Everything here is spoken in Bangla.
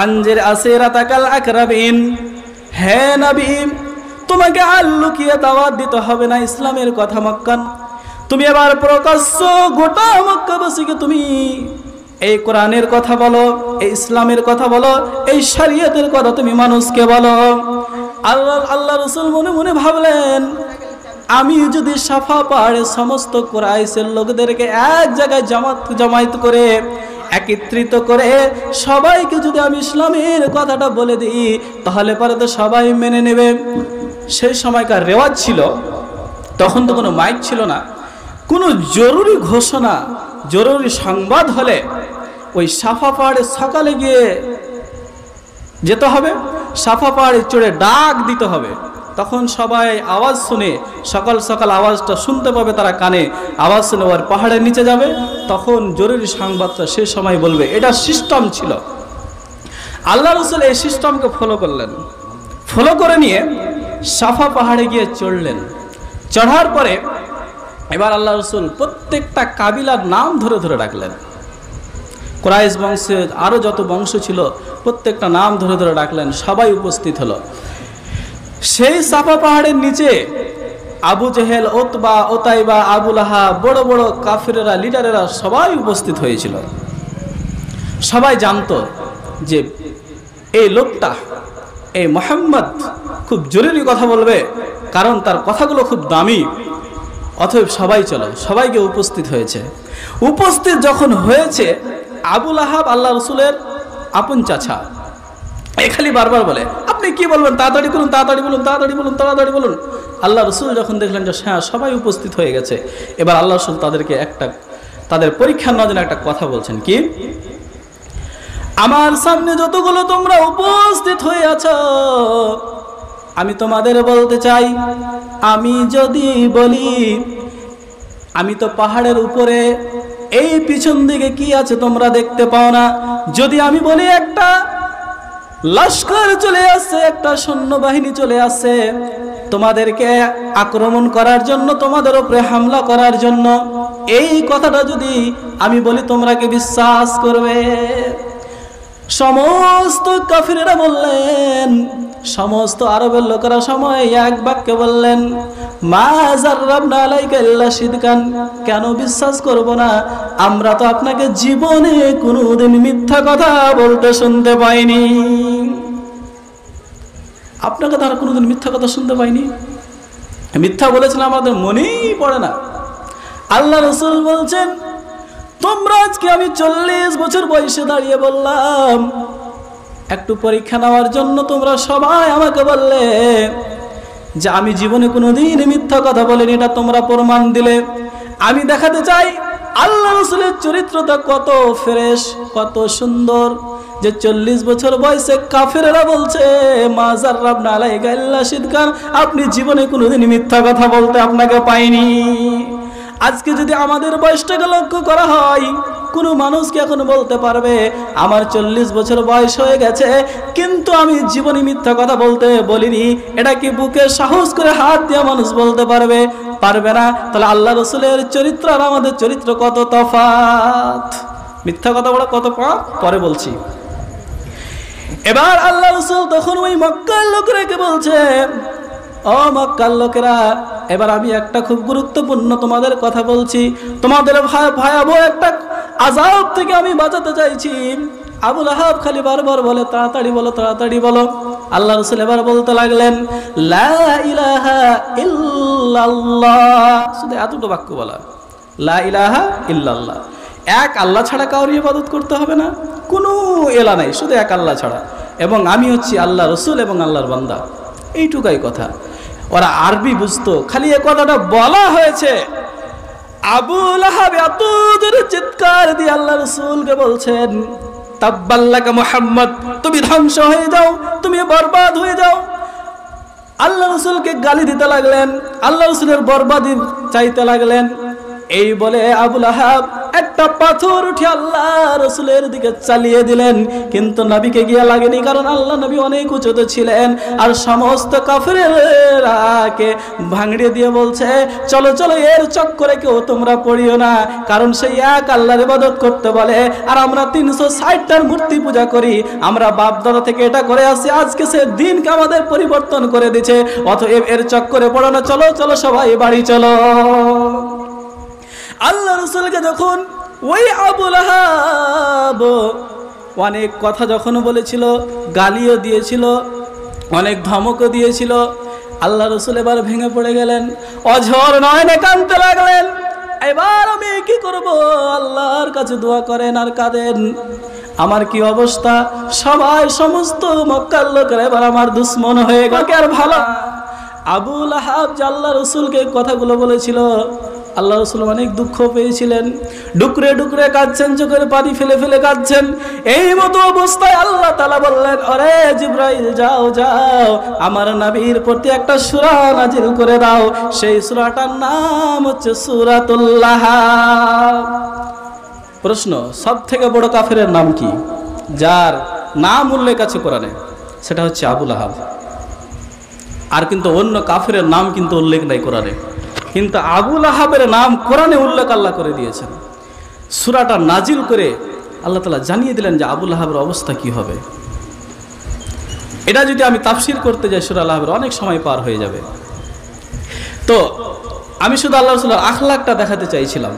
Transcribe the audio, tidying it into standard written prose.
আনজির আসিরাতাকাল আকরাবিন, হে নবী তোমাকে আর লুকিয়ে দাওয়াত দিতে হবে না ইসলামের কথা। মক্কান তুমি এবার প্রকাশ্য গোটা মক্কাবাসীকে তুমি এই কোরআনের কথা বলো, এই ইসলামের কথা বলো, এই শরীয়তের কথা তুমি মানুষকে বলো। আল্লাহ রাসূল মনে মনে ভাবলেন, আমি যদি সাফা পাহাড়ে সমস্ত কুরাইশের লোকদেরকে এক জায়গায় জমায়েত করে একত্রিত করে সবাইকে যদি আমি ইসলামের কথাটা বলে দিই তাহলে পরে তো সবাই মেনে নেবে। সেই সময়কার রেওয়াজ ছিল, তখন তো কোনো মাইক ছিল না, কোনো জরুরি ঘোষণা জরুরি সংবাদ হলে ওই সাফা পাহাড়ে সকালে গিয়ে যেতে হবে, সাফা পাহাড়ে চড়ে ডাক দিতে হবে। তখন সবাই আওয়াজ শুনে সকাল সকাল আওয়াজটা শুনতে পাবে, তারা কানে আওয়াজ শুনে ওর পাহাড়ের নিচে যাবে, তখন জরুরি সংবাদটা সে সময় বলবে। এটা সিস্টেম ছিল। আল্লাহ রাসূল এই সিস্টেমকে ফলো করলেন, ফলো করে নিয়ে সাফা পাহাড়ে গিয়ে চড়লেন। চড়ার পরে এবার আল্লাহ রাসূল প্রত্যেকটা কাবিলার নাম ধরে ধরে ডাকলেন। কুরাইশ বংশের আরও যত বংশ ছিল প্রত্যেকটা নাম ধরে ধরে ডাকলেন, সবাই উপস্থিত হলো। সেই সাফা পাহাড়ের নিচে আবু জেহেল, উতবা, উতাইবা, আবু লাহাব, বড় বড় কাফিরেরা, লিডারেরা সবাই উপস্থিত হয়েছিল। সবাই জানতো যে এই লোকটা, এই মুহাম্মদ খুব জরুরি কথা বলবে, কারণ তার কথাগুলো খুব দামি। অতএব সবাই চলো, সবাইকে উপস্থিত হয়েছে। উপস্থিত যখন হয়েছে, আবু লাহাব আল্লাহ রাসূলের আপন চাচা, খালি বারবার বলে আপনি কি বলবেন, তাড়াতাড়ি করুন, তাড়াতাড়ি বলুন, তাড়াতাড়ি বলুন, তাড়াতাড়ি বলুন। আল্লাহ রাসূল যখন দেখলেন যে হ্যাঁ সবাই উপস্থিত হয়ে গেছে, এবার আল্লাহ রাসূল তাদেরকে তাদের পরীক্ষা নেওয়ার জন্য একটা কথা বলছেন। কি? আমার সামনে যতগুলো তোমরা উপস্থিত হয়ে আছো, আমি তোমাদের বলতে চাই, আমি যদি বলি আমি তো পাহাড়ের উপরে, এই পিছন দিকে কি আছে তোমরা দেখতে পাও না, যদি আমি বলি একটা লস্কর চলে আসছে, একটা সৈন্যবাহিনী চলে আসছে তোমাদেরকে আক্রমণ করার জন্য, তোমাদের উপরে হামলা করার জন্য, এই কথাটা যদি আমি বলি তোমরা কি বিশ্বাস করবে? সমস্ত কাফিরেরা বললেন, সমস্ত আরবের লোকেরা সময় এক বাক্যে বললেন, মা জাররাবনা আলাইকা ইল্লা সিদকান, কেন বিশ্বাস করব না? আমরা তো আপনাকে জীবনে কোনোদিন মিথ্যা কথা বলতে শুনতে পাইনি, আপনাকে তারা কোনোদিন মিথ্যা কথা শুনতে পাইনি। মিথ্যা বলেছিলাম আমাদের মনেই পড়ে না। আল্লাহ রাসূল বলছেন, তোমরা আজকে আমি 40 বছর বয়সে দাঁড়িয়ে বললাম, একটু পরীক্ষা নেওয়ার জন্য তোমরা সবাই আমাকে বললে যে আমি জীবনে কোনোদিন মিথ্যা কথা বলিনি, এটা তোমরা প্রমাণ দিলে। আমি দেখাতে চাই আল্লাহ রাসূলের চরিত্রটা কত ফ্রেশ, কত সুন্দর, যে 40 বছর বয়সে কাফেরেরা বলছে মা জাররাবনা আলাইকা ইল্লা সিদকান, আপনি জীবনে কোনোদিন মিথ্যা কথা বলতে আপনাকে পাইনি। আজকে যদি আমাদের বয়সটাকে লক্ষ্য করা হয়, কোনো মানুষ কি এখন বলতে পারবে আমার 40 বছর বয়স হয়ে গেছে কিন্তু আমি জীবনে মিথ্যা কথা বলতে বলিনি? এটা কি বুকে সাহস করে হাত দিয়ে মানুষ বলতে পারবে? পারবে না। তাহলে আল্লাহ রাসূলের চরিত্র আর আমাদের চরিত্র কত তফাৎ। মিথ্যা কথা বলা কত পরে বলছি। এবার আল্লাহ রাসূল তখন ওই মক্কার লোকেরাকে বলছে, ও মক্কার লোকেরা, এবার আমি একটা খুব গুরুত্বপূর্ণ তোমাদের কথা বলছি, তোমাদের ভয়াবহ একটা আযাব থেকে আমি বাঁচাতে চাইছি। আবু লাহাব খালি বারবার বলে তাড়াতাড়ি বলো, তাড়াতাড়ি বলো। আল্লাহ রাসূল এবার বলতে লাগলেন, লা ইলাহা ইল্লাল্লাহ, শুধু এতটুকু বাক্য বলা, লা ইলাহা ইল্লাল্লাহ, এক আল্লাহ ছাড়া কাউর ইবাদত করতে হবে না, কোনো এলা নাই, শুধু এক আল্লাহ ছাড়া, এবং আমি হচ্ছি আল্লাহ রাসূল এবং আল্লাহর বান্দা, এইটুকাই কথা। ওরা আরবি বুঝতো, খালি এ কথাটা বলা হয়েছে। আবু লাহাব এত জোরে চিৎকার দিয়ে আল্লাহ রাসূলকে বলছেন, তাব্বাল্লাকা মুহাম্মদ, তুমি ধ্বংস হয়ে যাও, তুমি বরবাদ হয়ে যাও। আল্লাহ রাসূলকে গালি দিতে লাগলেন, আল্লাহ রাসূলের বরবাদি চাইতে লাগলেন। এই বলে আবু লাহাব একটা পাথর উঠে আল্লাহ রাসূলের দিকে চালিয়ে দিলেন, কিন্তু নবীকে গিয়ে লাগেনি, কারণ আল্লাহ নবী অনেক উঁচুতে ছিলেন। আর সমস্ত কাফেরকে ভাঙড়িয়ে দিয়ে বলছে, চলো চলো এর চক্করে কেউ তোমরা পড়িও না, কারণ সেই এক আল্লাহর ইবাদত করতে বলে, আর আমরা 360টার মূর্তি পূজা করি, আমরা বাপ দাদা থেকে এটা করে আসি, আজকে সে দিনকে আমাদের পরিবর্তন করে দিয়েছে, অতএব এর চক্করে পড়ো না, চলো চলো সবাই বাড়ি চলো। আল্লাহ রাসূলকে যখন ওই আবু লাহাব অনেক কথা যখন বলেছিল, গালিও দিয়েছিল, অনেক ধমকও দিয়েছিল, আল্লাহ রাসূল এবার ভেঙে পড়ে গেলেন, অঝর নয়নে কাঁদতে লাগলেন। এবার আমি কি করব? আল্লাহর কাছে দোয়া করেন আর কাঁদেন, আমার কি অবস্থা, সবাই সমস্ত মক্কার লোকেরা এবার আমার দুশ্মন হয়ে গেল। আর ভালো আবু লাহাব যে আল্লাহ রাসূলকে কথাগুলো বলেছিল, আল্লাহ রাসূল অনেক দুঃখ পেয়েছিলেন, ডুকরে ডুকরে কাঁদছেন, চোখের পানি ফেলে ফেলে কাঁদছেন। এই মতো অবস্থায় আল্লাহ তাআলা বললেন, আরে জিবরাইল যাও যাও, আমার নবীর প্রতি একটা সূরা নাজিল করে দাও, সেই সূরাটার নাম হচ্ছে সূরাতুল লাহাব। প্রশ্ন, সব থেকে বড় কাফেরের নাম কি? যার নাম উল্লেখ আছে কোরআনে, সেটা হচ্ছে আবু লাহাব। আর কিন্তু অন্য কাফেরের নাম কিন্তু উল্লেখ নাই কোরআনে, কিন্তু আবু লাহাবের নাম কোরআনে উল্লেখ আল্লাহ করে দিয়েছেন। সূরাটা নাজিল করে আল্লাহ তাআলা জানিয়ে দিলেন যে আবু লাহাবের অবস্থা কি হবে। এটা যদি আমি তাফসীর করতে যাই সূরা লাহাবের, অনেক সময় পার হয়ে যাবে। তো আমি শুধু আল্লাহ রাসূলের আখলাকটা দেখাতে চাইছিলাম।